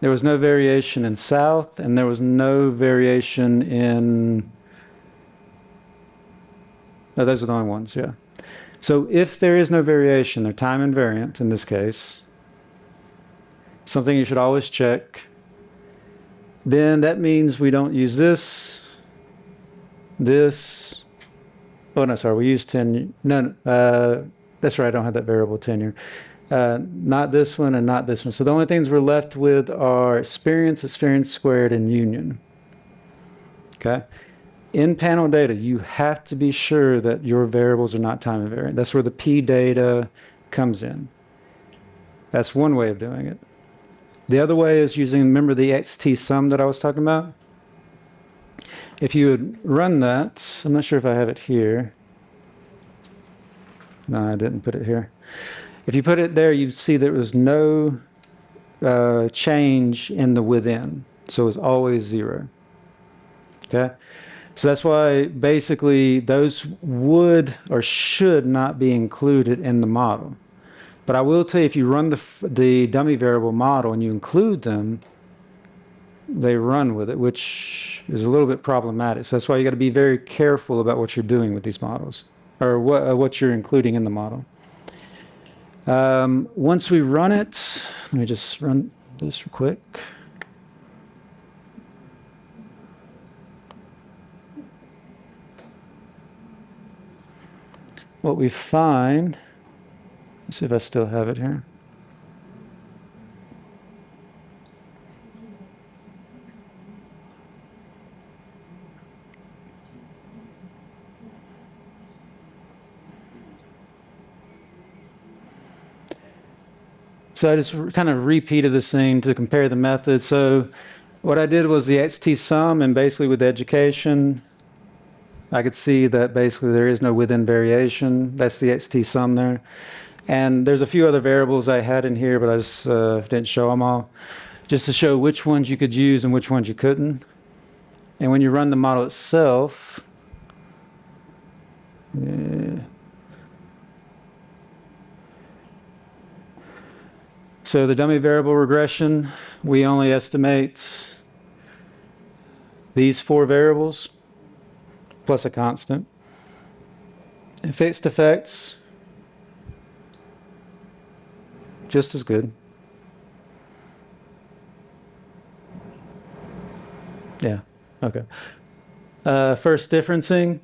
There was no variation in south, and there was no variation in... No, those are the only ones, yeah. So if there is no variation, they're time invariant in this case, something you should always check, then that means we don't use this, oh no, sorry, we use tenure, no, that's right, I don't have that variable tenure. Not this one and not this one. So the only things we're left with are experience, experience squared, and union. Okay? In panel data, you have to be sure that your variables are not time invariant. That's where the P data comes in. That's one way of doing it. The other way is using, remember the XT sum that I was talking about? If you would run that, I'm not sure if I have it here. No, I didn't put it here. If you put it there, you'd see there was no change in the within. So it was always 0. Okay? So that's why basically those would or should not be included in the model. But I will tell you, if you run the dummy variable model and you include them, they run with it, which is a little bit problematic. So that's why you got to be very careful about what you're doing with these models, or what you're including in the model. Once we run it, let me just run this real quick. What we find, let's see if I still have it here. So I just kind of repeated this thing to compare the methods. So what I did was the XT sum, and basically with education, I could see that basically there is no within variation. That's the XT sum there. And there's a few other variables I had in here, but I just didn't show them all, just to show which ones you could use and which ones you couldn't. And when you run the model itself, so the dummy variable regression, we only estimate these 4 variables plus a constant. And fixed effects, just as good. Yeah, okay. First differencing.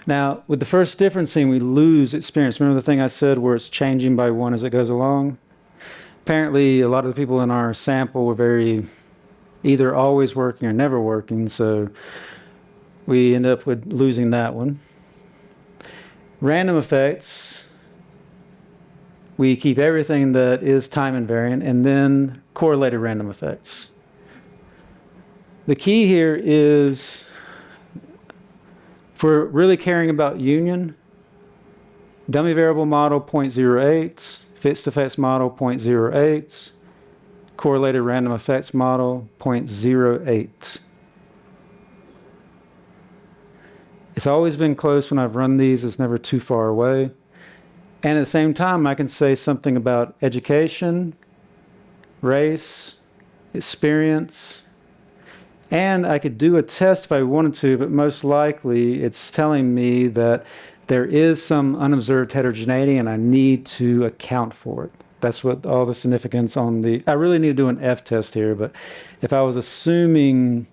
Now, with the first differencing, we lose experience. Remember the thing I said where it's changing by 1 as it goes along? Apparently, a lot of the people in our sample were very either always working or never working, so we end up with losing that one. Random effects, we keep everything that is time invariant, and then correlated random effects. The key here is, if we're really caring about union, dummy variable model 0.08, fixed effects model 0.08, correlated random effects model 0.08. It's always been close when I've run these. It's never too far away. And at the same time, I can say something about education, race, experience, and I could do a test if I wanted to, but most likely it's telling me that there is some unobserved heterogeneity and I need to account for it. That's what all the significance on the... I really need to do an F test here, but if I was assuming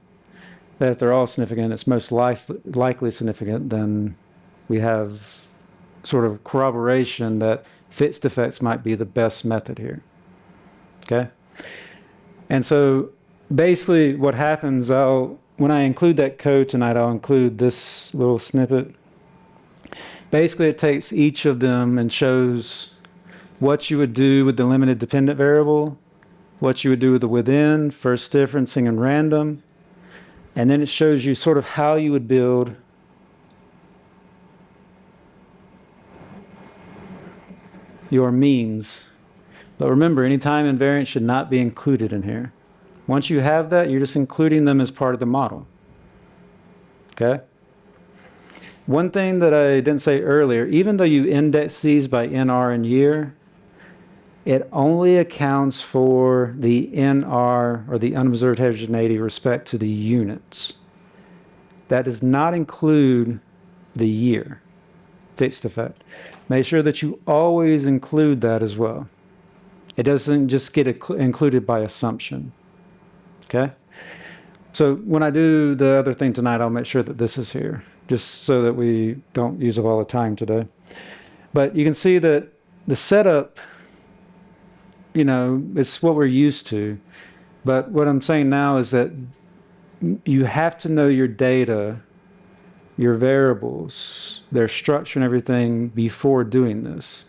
that if they're all significant, it's most likely significant, then we have sort of corroboration that fixed effects might be the best method here. Okay? And so basically what happens, when I include that code tonight, I'll include this little snippet. Basically, it takes each of them and shows what you would do with the limited dependent variable, what you would do with the within, first differencing, and random. And then it shows you sort of how you would build your means. But remember, any time invariant should not be included in here. Once you have that, you're just including them as part of the model. Okay? One thing that I didn't say earlier, even though you index these by NR and year, it only accounts for the NR, or the unobserved heterogeneity, respect to the units. That does not include the year, fixed effect. Make sure that you always include that as well. It doesn't just get included by assumption. Okay? So when I do the other thing tonight, I'll make sure that this is here, just so that we don't use up all the time today. But you can see that the setup, you know, it's what we're used to. But what I'm saying now is that you have to know your data, your variables, their structure and everything before doing this.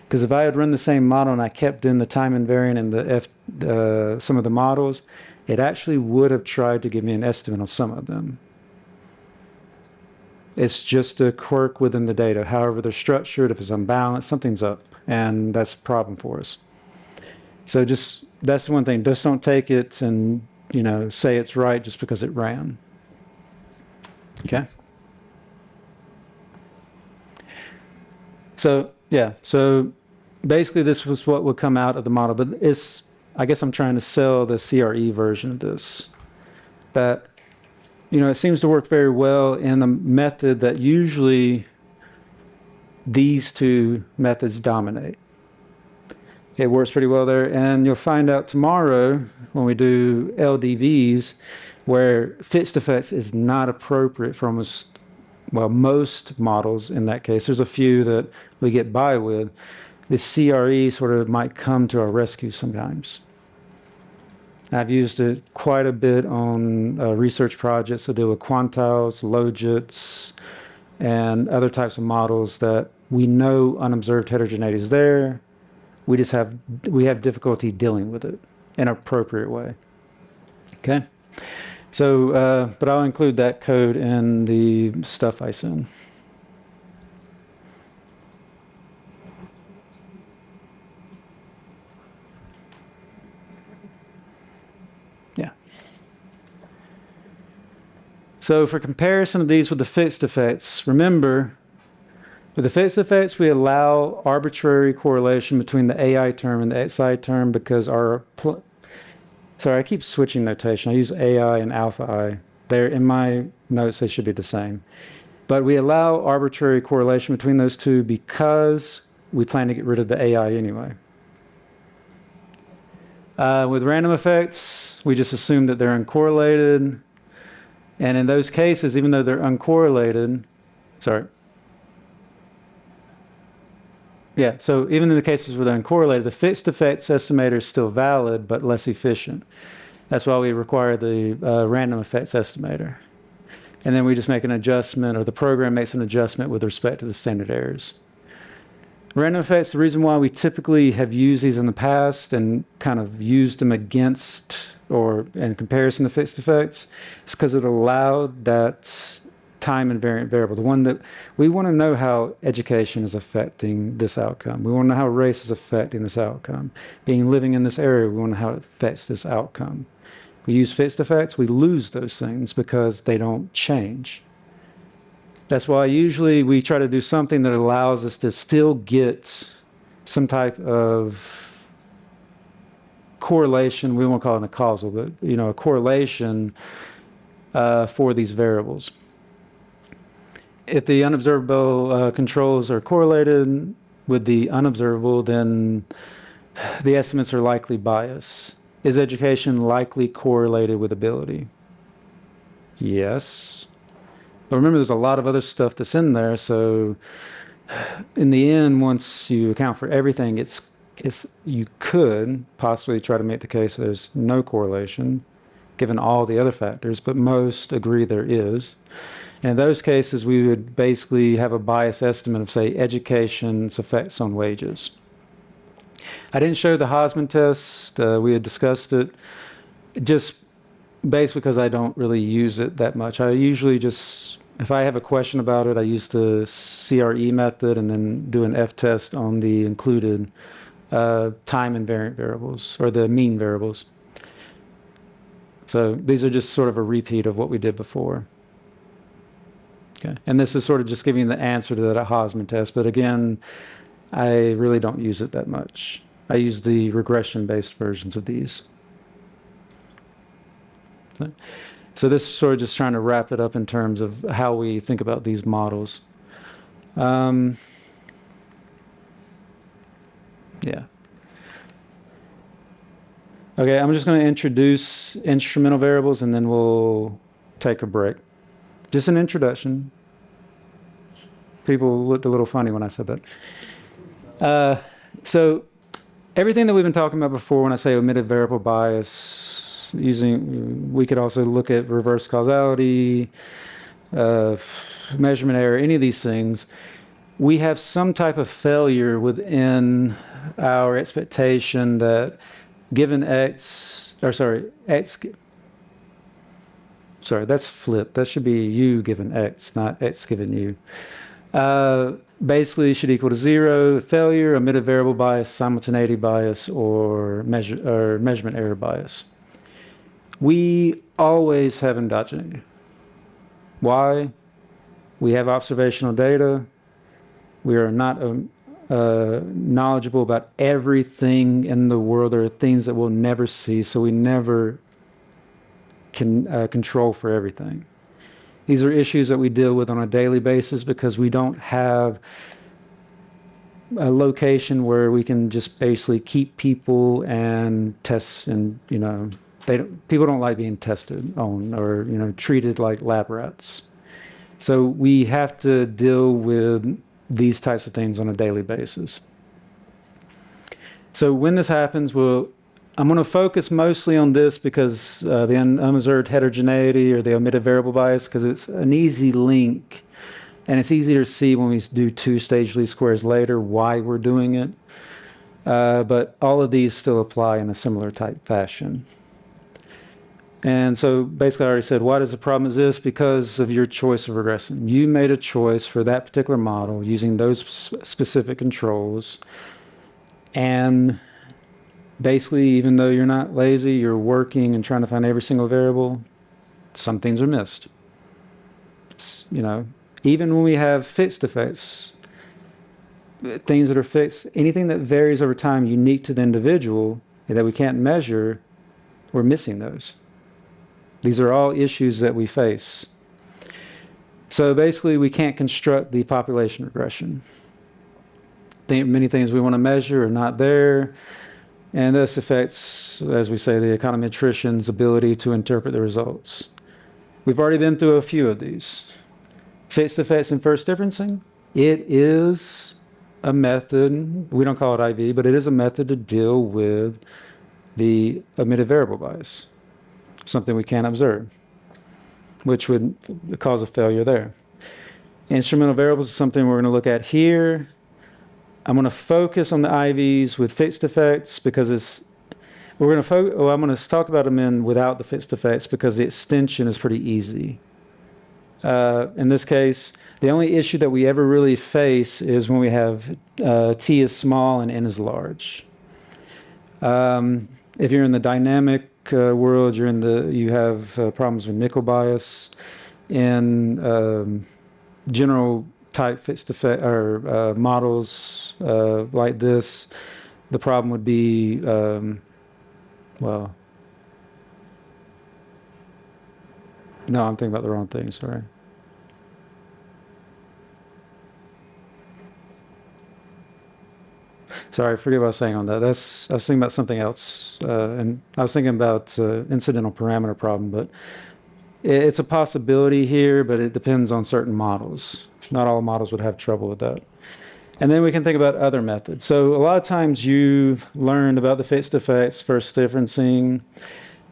Because if I had run the same model and I kept in the time invariant and some of the models, it actually would have tried to give me an estimate on some of them. It's just a quirk within the data. However they're structured, if it's unbalanced, something's up, and that's a problem for us. So just, that's the one thing. Just don't take it and, you know, say it's right just because it ran. Okay? So, yeah, so basically this was what would come out of the model, but it's, I guess I'm trying to sell the CRE version of this. That, you know, it seems to work very well in a method that usually these two methods dominate. It works pretty well there, and you'll find out tomorrow when we do LDVs where fixed effects is not appropriate for almost, well, most models in that case. There's a few that we get by with. The CRE sort of might come to our rescue sometimes. I've used it quite a bit on research projects that deal with quantiles, logits, and other types of models that we know unobserved heterogeneity is there. We have difficulty dealing with it in an appropriate way. Okay? So, but I'll include that code in the stuff I send. Yeah. So for comparison of these with the fixed effects, remember, with the fixed effects, we allow arbitrary correlation between the AI term and the XI term because our... Sorry, I keep switching notation. I use AI and alpha I. They're in my notes, they should be the same. But we allow arbitrary correlation between those two because we plan to get rid of the AI anyway. With random effects, we just assume that they're uncorrelated. And in those cases, even though they're uncorrelated, sorry. Yeah, so even in the cases where they're uncorrelated, the fixed effects estimator is still valid, but less efficient. That's why we require the random effects estimator. And then we just make an adjustment, or the program makes an adjustment with respect to the standard errors. Random effects, the reason why we typically have used these in the past and kind of used them against or in comparison to fixed effects is because it allowed that time invariant variable, the one that we want to know how education is affecting this outcome. We want to know how race is affecting this outcome. Living in this area, we want to know how it affects this outcome. We use fixed effects, we lose those things because they don't change. That's why usually we try to do something that allows us to still get some type of correlation. We won't call it a causal, but you know, a correlation for these variables. If the unobservable controls are correlated with the unobservable, then the estimates are likely biased. Is education likely correlated with ability? Yes. But remember, there's a lot of other stuff that's in there. So in the end, once you account for everything, you could possibly try to make the case there's no correlation, given all the other factors, but most agree there is. And in those cases, we would basically have a bias estimate of, say, education's effects on wages. I didn't show the Hosman test. We had discussed it. Just basically because I don't really use it that much. I usually just, if I have a question about it, I use the CRE method and then do an F-test on the included time invariant variables, or the mean variables. So these are just sort of a repeat of what we did before. Okay. And this is sort of just giving the answer to that Hosman test. But again, I really don't use it that much. I use the regression-based versions of these. So this is sort of just trying to wrap it up in terms of how we think about these models. Yeah. Okay, I'm just going to introduce instrumental variables and then we'll take a break. Just an introduction. People looked a little funny when I said that. So everything that we've been talking about before, when I say omitted variable bias, we could also look at reverse causality, measurement error, any of these things. We have some type of failure within our expectation that given x, that's flipped. That should be u given x, not x given u. Basically should equal to 0, failure, omitted variable bias, simultaneity bias, or measurement error bias. We always have endogeneity. Why? We have observational data. We are not knowledgeable about everything in the world. There are things that we'll never see, so we never can control for everything. These are issues that we deal with on a daily basis because we don't have a location where we can just basically keep people and test, and people don't like being tested on or treated like lab rats. So we have to deal with these types of things on a daily basis. So when this happens, I'm going to focus mostly on this because the unobserved heterogeneity or the omitted variable bias, because it's an easy link and it's easier to see when we do two-stage least squares later why we're doing it. But all of these still apply in a similar type fashion. And so basically I already said, why does the problem exist? Because of your choice of regression. You made a choice for that particular model using those specific controls. And basically, even though you're not lazy, you're working and trying to find every single variable, some things are missed. Even when we have fixed effects, things that are fixed, anything that varies over time unique to the individual that we can't measure, we're missing those. These are all issues that we face. So basically, we can't construct the population regression. Many things we want to measure are not there. And this affects, as we say, the econometrician's ability to interpret the results. We've already been through a few of these. Fixed effects and first differencing. It is a method, we don't call it IV, but it is a method to deal with the omitted variable bias, something we can't observe, which would cause a failure there. Instrumental variables is something we're going to look at here. I'm going to focus on the IVs with fixed effects because I'm going to talk about them without the fixed effects because the extension is pretty easy. In this case, the only issue that we ever really face is when we have t is small and n is large. If you're in the dynamic world, you have problems with nickel bias. In general type fixed effect or models like this, the problem would be no, I'm thinking about the wrong thing, sorry. Sorry, forget what I was saying on that. I was thinking about something else. And I was thinking about incidental parameter problem, but it's a possibility here, but it depends on certain models. Not all models would have trouble with that. And then we can think about other methods. So a lot of times you've learned about the fixed effects, first differencing.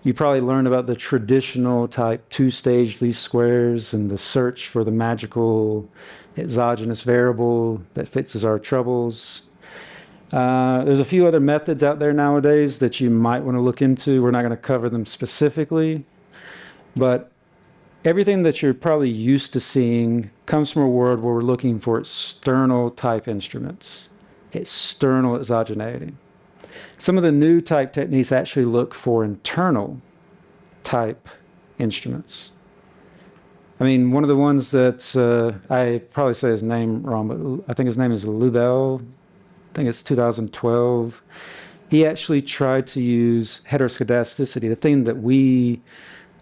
You probably learned about the traditional type two-stage least squares and the search for the magical exogenous variable that fixes our troubles. There's a few other methods out there nowadays that you might want to look into. We're not going to cover them specifically, but everything that you're probably used to seeing comes from a world where we're looking for external type instruments, external exogeneity. Some of the new type techniques actually look for internal type instruments. I mean, one of the ones that I probably say his name wrong, but I think his name is Lubel. think it's 2012. He actually tried to use heteroscedasticity, the thing that we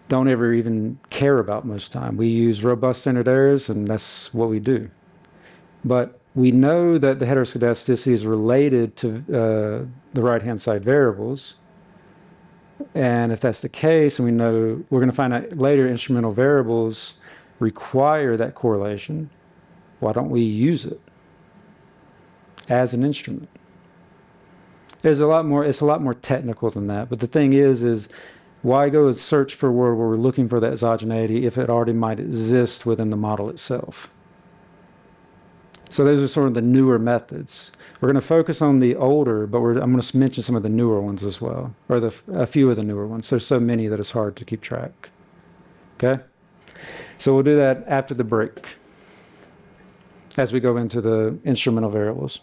don't ever even care about most time. We use robust standard errors, and that's what we do. But we know that the heteroscedasticity is related to the right-hand side variables. And if that's the case, and we know, we're going to find out later instrumental variables require that correlation, why don't we use it as an instrument? There's a lot more, it's a lot more technical than that. But the thing is why go and search for a world where we're looking for that exogeneity if it already might exist within the model itself? So those are sort of the newer methods. We're going to focus on the older, but I'm going to mention some of the newer ones as well, or a few of the newer ones. There's so many that it's hard to keep track. Okay? So we'll do that after the break as we go into the instrumental variables.